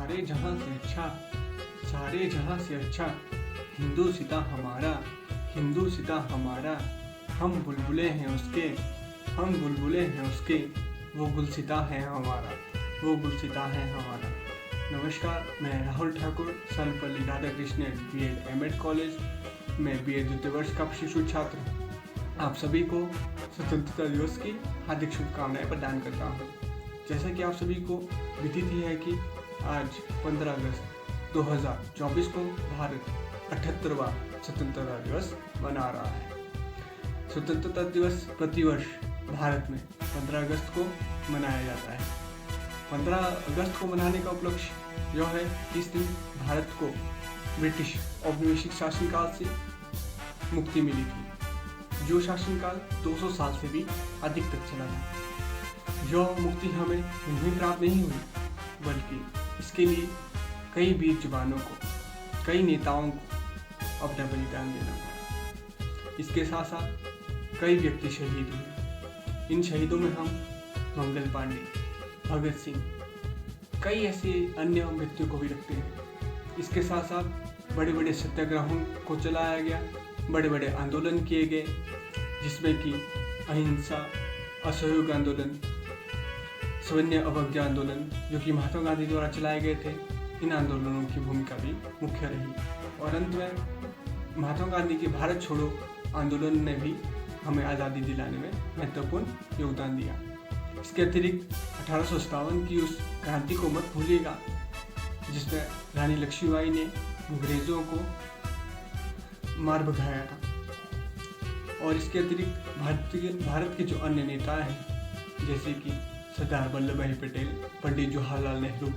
सारे जहां से अच्छा, सारे जहां से अच्छा हिंदू सिता हमारा, हिंदू सिता हमारा। हम बुलबुलें हैं उसके, हम बुलबुलें हैं उसके, वो गुलसिता है हमारा, वो गुलसिता है हमारा। नमस्कार, मैं Rahul Thakur, Sarvepalli Radhakrishnan B.Ed M.Ed college में B.Ed द्वितीय वर्ष का प्रशिक्षु छात्र आप सभी को स्वतंत्रता दिवस की हार्दिक शुभकामनाएं प्रदान करता हूं। जैसा कि आप सभी को विदित ही है कि आज 15 अगस्त 2024 को भारत 78वां स्वतंत्रता दिवस मना रहा है। स्वतंत्रता दिवस प्रतिवर्ष भारत में 15 अगस्त को मनाया जाता है। 15 अगस्त को मनाने का उपलक्ष्य यह है कि इस दिन भारत को ब्रिटिश औपनिवेशिक शासनकाल से मुक्ति मिली थी, जो शासनकाल 200 साल से भी अधिक तक चला था। यह मुक्ति हमें यूं प्राप्त नहीं हुई, बल्कि इसके लिए कई वीर जवानों को, कई नेताओं को अपना बलिदान देना पड़ा। इसके साथ साथ कई व्यक्ति शहीद हुए। इन शहीदों में हम मंगल पांडे, भगत सिंह, कई ऐसे अन्य व्यक्तियों को भी रखते हैं। इसके साथ साथ बड़े बड़े सत्याग्रहों को चलाया गया, बड़े बड़े आंदोलन किए गए, जिसमें कि अहिंसा, असहयोग आंदोलन, सवर्ण अवज्ञा आंदोलन, जो कि महात्मा गांधी द्वारा चलाए गए थे। इन आंदोलनों की भूमिका भी मुख्य रही और अंत में महात्मा गांधी के भारत छोड़ो आंदोलन ने भी हमें आज़ादी दिलाने में महत्वपूर्ण योगदान दिया। इसके अतिरिक्त 1857 की उस क्रांति को मत भूलिएगा, जिसमें रानी लक्ष्मीबाई ने अंग्रेजों को मार भगाया था। और इसके अतिरिक्त भारत के जो अन्य नेता हैं, जैसे कि सरदार वल्लभ भाई पटेल, पंडित जवाहरलाल नेहरू,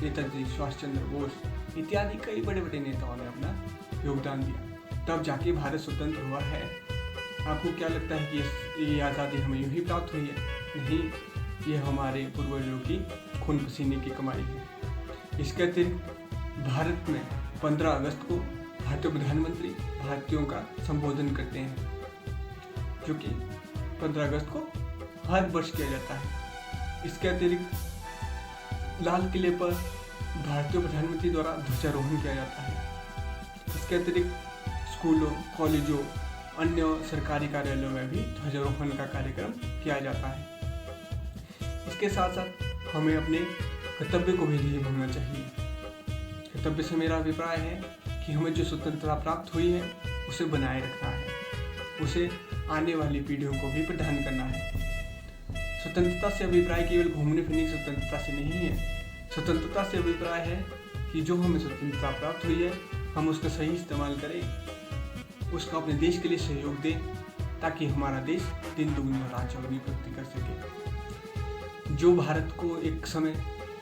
नेताजी सुभाष चंद्र बोस इत्यादि कई बड़े बड़े नेताओं ने अपना योगदान दिया, तब जाके भारत स्वतंत्र हुआ है। आपको क्या लगता है कि ये आज़ादी हमें यूं ही प्राप्त हुई है? नहीं, ये हमारे पूर्वजों की खून पसीने की कमाई है। इसके अतिरिक्त भारत में 15 अगस्त को भारतीय प्रधानमंत्री भारतीयों का संबोधन करते हैं, जो कि 15 अगस्त को हर वर्ष किया जाता है। इसके अतिरिक्त लाल किले पर भारतीय प्रधानमंत्री द्वारा ध्वजारोहण किया जाता है। इसके अतिरिक्त स्कूलों, कॉलेजों, अन्य सरकारी कार्यालयों में भी ध्वजारोहण का कार्यक्रम किया जाता है। इसके साथ साथ हमें अपने कर्तव्य को भी नहीं भूलना चाहिए। कर्तव्य से मेरा अभिप्राय है कि हमें जो स्वतंत्रता प्राप्त हुई है उसे बनाए रखना है, उसे आने वाली पीढ़ियों को भी प्रदान करना है। स्वतंत्रता से अभिप्राय केवल घूमने फिरने की स्वतंत्रता से नहीं है। स्वतंत्रता से अभिप्राय है कि जो हमें स्वतंत्रता प्राप्त हुई है हम उसका सही इस्तेमाल करें, उसका अपने देश के लिए सहयोग दें, ताकि हमारा देश दिन दुगनी और रात चौगुनी प्रगति कर सके। जो भारत को एक समय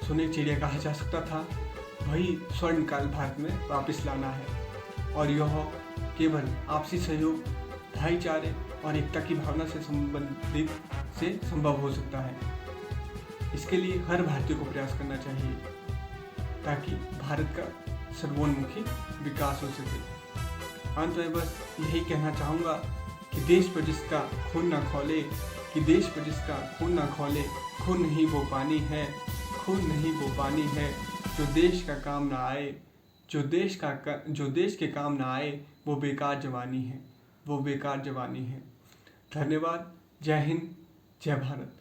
सोने की चिड़िया कहा जा सकता था, वही स्वर्णकाल भारत में वापस लाना है, और यह केवल आपसी सहयोग, भाईचारे और एकता की भावना से संबंधित से संभव हो सकता है। इसके लिए हर भारतीय को प्रयास करना चाहिए, ताकि भारत का सर्वोन्मुखी विकास हो सके। अंत में बस यही कहना चाहूँगा कि देश पर जिसका खून ना खौले, कि देश पर जिसका खून ना खौले, खून नहीं वो पानी है, खून नहीं वो पानी है, जो देश का काम ना आए, जो देश के काम ना आए, वो बेकार जवानी है, वो बेकार जवानी है। धन्यवाद। जय हिंद, जय भारत।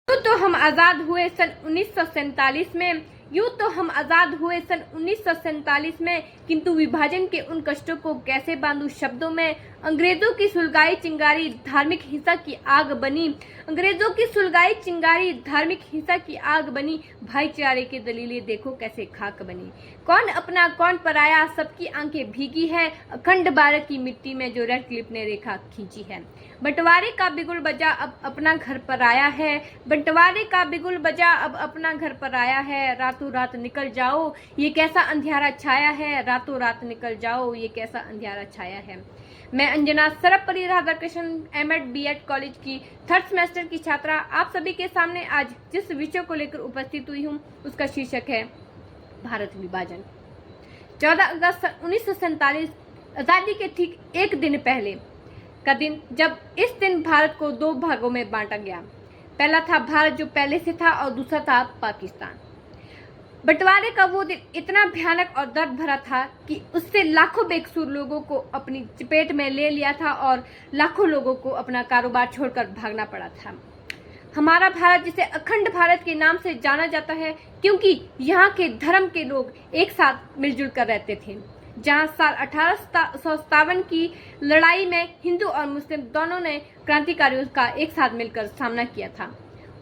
तो हम आज़ाद हुए सन 1947 में, यूँ तो हम आज़ाद हुए सन 1947 में, किंतु विभाजन के उन कष्टों को कैसे बांधूं शब्दों में। अंग्रेजों की सुलगाई चिंगारी धार्मिक हिंसा की आग बनी, अंग्रेजों की सुलगाई चिंगारी धार्मिक हिंसा की आग बनी, भाईचारे के दलीलें देखो कैसे खाक बनी। कौन अपना कौन पराया, सबकी आंखें भीगी है, अखंड भारत की मिट्टी में जो रेड क्लिप ने रेखा खींची है। बंटवारे का बिगुल बजा अब अपना घर पर आया है, बंटवारे का बिगुल बजा अब अपना घर पर आया है। रातों रात निकल जाओ, ये कैसा अंधियारा छाया है, रातों रात निकल जाओ, ये कैसा अंधियारा छाया है। मैं Anjana, Sarvepalli Radhakrishnan M.Ed B.Ed college की 3rd सेमेस्टर की छात्रा आप सभी के सामने आज जिस विषय को लेकर उपस्थित हुई हूँ उसका शीर्षक है भारत विभाजन। 14 अगस्त 1947 आज़ादी के ठीक एक दिन पहले का दिन, जब इस दिन भारत को 2 भागों में बांटा गया। पहला था भारत जो पहले से था और दूसरा था पाकिस्तान। बंटवारे का वो दिन इतना भयानक और दर्द भरा था कि उससे लाखों बेकसूर लोगों को अपनी चपेट में ले लिया था और लाखों लोगों को अपना कारोबार छोड़कर भागना पड़ा था। हमारा भारत, जिसे अखंड भारत के नाम से जाना जाता है, क्योंकि यहाँ के धर्म के लोग एक साथ मिलजुल कर रहते थे। जहाँ साल 1857 की लड़ाई में हिंदू और मुस्लिम दोनों ने क्रांतिकारियों का एक साथ मिलकर सामना किया था,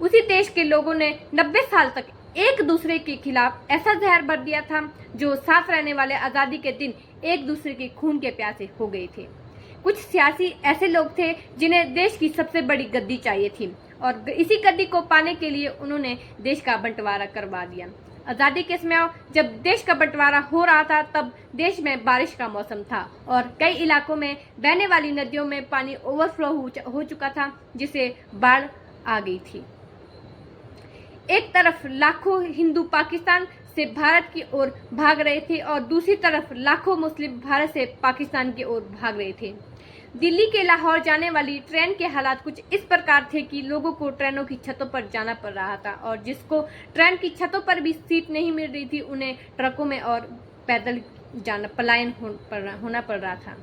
उसी देश के लोगों ने 90 साल तक एक दूसरे के खिलाफ ऐसा जहर भर दिया था जो साथ रहने वाले आज़ादी के दिन एक दूसरे के खून के प्यासे हो गए थे। कुछ सियासी ऐसे लोग थे जिन्हें देश की सबसे बड़ी गद्दी चाहिए थी और इसी गद्दी को पाने के लिए उन्होंने देश का बंटवारा करवा दिया। आज़ादी के समय जब देश का बंटवारा हो रहा था तब देश में बारिश का मौसम था और कई इलाकों में बहने वाली नदियों में पानी ओवरफ्लो हो चुका था, जिससे बाढ़ आ गई थी। एक तरफ लाखों हिंदू पाकिस्तान से भारत की ओर भाग रहे थे और दूसरी तरफ लाखों मुस्लिम भारत से पाकिस्तान की ओर भाग रहे थे। दिल्ली के लाहौर जाने वाली ट्रेन के हालात कुछ इस प्रकार थे कि लोगों को ट्रेनों की छतों पर जाना पड़ रहा था और जिसको ट्रेन की छतों पर भी सीट नहीं मिल रही थी उन्हें ट्रकों में और पैदल पलायन होना पड़ रहा था।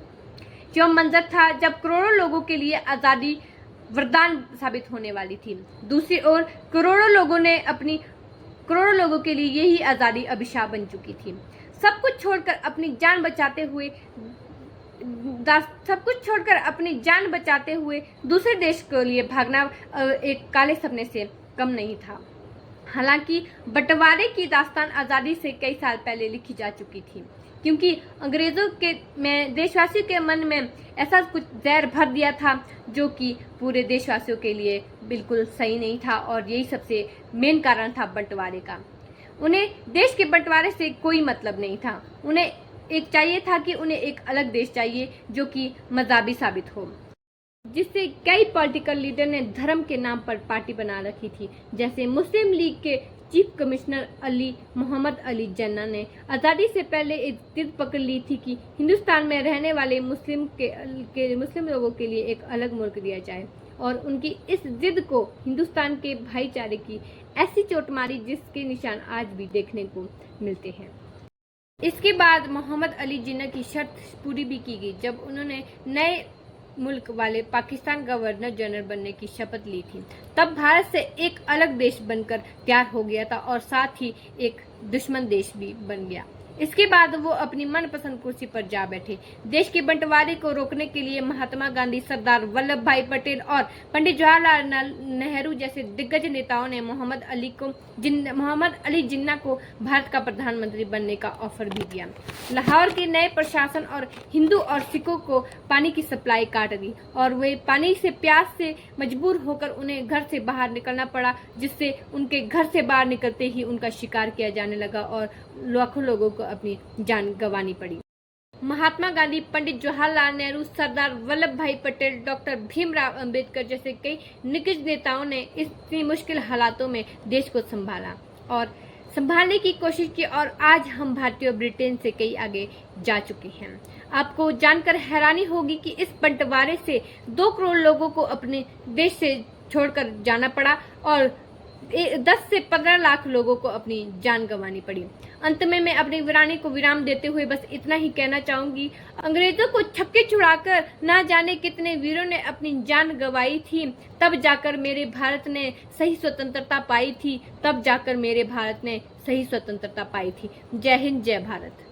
जो मंजर था जब करोड़ों लोगों के लिए आज़ादी वरदान साबित होने वाली थी, दूसरी ओर करोड़ों लोगों के लिए यही आज़ादी अभिशाप बन चुकी थी। सब कुछ छोड़कर अपनी जान बचाते हुए दूसरे देश के लिए भागना एक काले सपने से कम नहीं था। हालांकि बंटवारे की दास्तान आज़ादी से कई साल पहले लिखी जा चुकी थी, क्योंकि अंग्रेजों में देशवासियों के मन में ऐसा कुछ जहर भर दिया था जो कि पूरे देशवासियों के लिए बिल्कुल सही नहीं था और यही सबसे मेन कारण था बंटवारे का। उन्हें देश के बंटवारे से कोई मतलब नहीं था। उन्हें एक चाहिए था कि उन्हें एक अलग देश चाहिए जो कि मजहबी साबित हो, जिससे कई पॉलिटिकल लीडर ने धर्म के नाम पर पार्टी बना रखी थी। जैसे मुस्लिम लीग के चीफ कमिश्नर मोहम्मद अली जिन्ना ने आज़ादी से पहले एक जिद पकड़ ली थी कि हिंदुस्तान में रहने वाले मुस्लिम लोगों के लिए एक अलग मुल्क दिया जाए और उनकी इस जिद को हिंदुस्तान के भाईचारे की ऐसी चोट मारी जिसके निशान आज भी देखने को मिलते हैं। इसके बाद मोहम्मद अली जिन्ना की शर्त पूरी भी की गई जब उन्होंने नए मुल्क वाले पाकिस्तान गवर्नर जनरल बनने की शपथ ली थी। तब भारत से एक अलग देश बनकर तैयार हो गया था और साथ ही एक दुश्मन देश भी बन गया। इसके बाद वो अपनी मनपसंद कुर्सी पर जा बैठे। देश के बंटवारे को रोकने के लिए महात्मा गांधी, सरदार वल्लभ भाई पटेल और पंडित जवाहरलाल नेहरू जैसे दिग्गज नेताओं ने मोहम्मद अली जिन्ना को भारत का प्रधानमंत्री बनने का ऑफर भी दिया। लाहौर के नए प्रशासन और हिंदू और सिखों को पानी की सप्लाई काट दी और वे पानी से प्यास से मजबूर होकर उन्हें घर से बाहर निकलना पड़ा, जिससे उनके घर से बाहर निकलते ही उनका शिकार किया जाने लगा और लाखों लोगों को अपनी जान गंवानी पड़ी। महात्मा गांधी, पंडित जवाहरलाल नेहरू, सरदार वल्लभ भाई पटेल, डॉक्टर भीमराव अंबेडकर जैसे कई दिग्गज नेताओं ने इतनी मुश्किल हालातों में देश को संभाला और संभालने की कोशिश की और आज हम भारतीय ब्रिटेन से कई आगे जा चुके हैं। आपको जानकर हैरानी होगी कि इस बंटवारे से 2 करोड़ लोगों को अपने देश से छोड़कर जाना पड़ा और 10 से 15 लाख लोगों को अपनी जान गंवानी पड़ी। अंत में मैं अपनी वीरानी को विराम देते हुए बस इतना ही कहना चाहूंगी, अंग्रेजों को छक्के छुड़ाकर ना जाने कितने वीरों ने अपनी जान गंवाई थी, तब जाकर मेरे भारत ने सही स्वतंत्रता पाई थी। जय हिंद, जय भारत।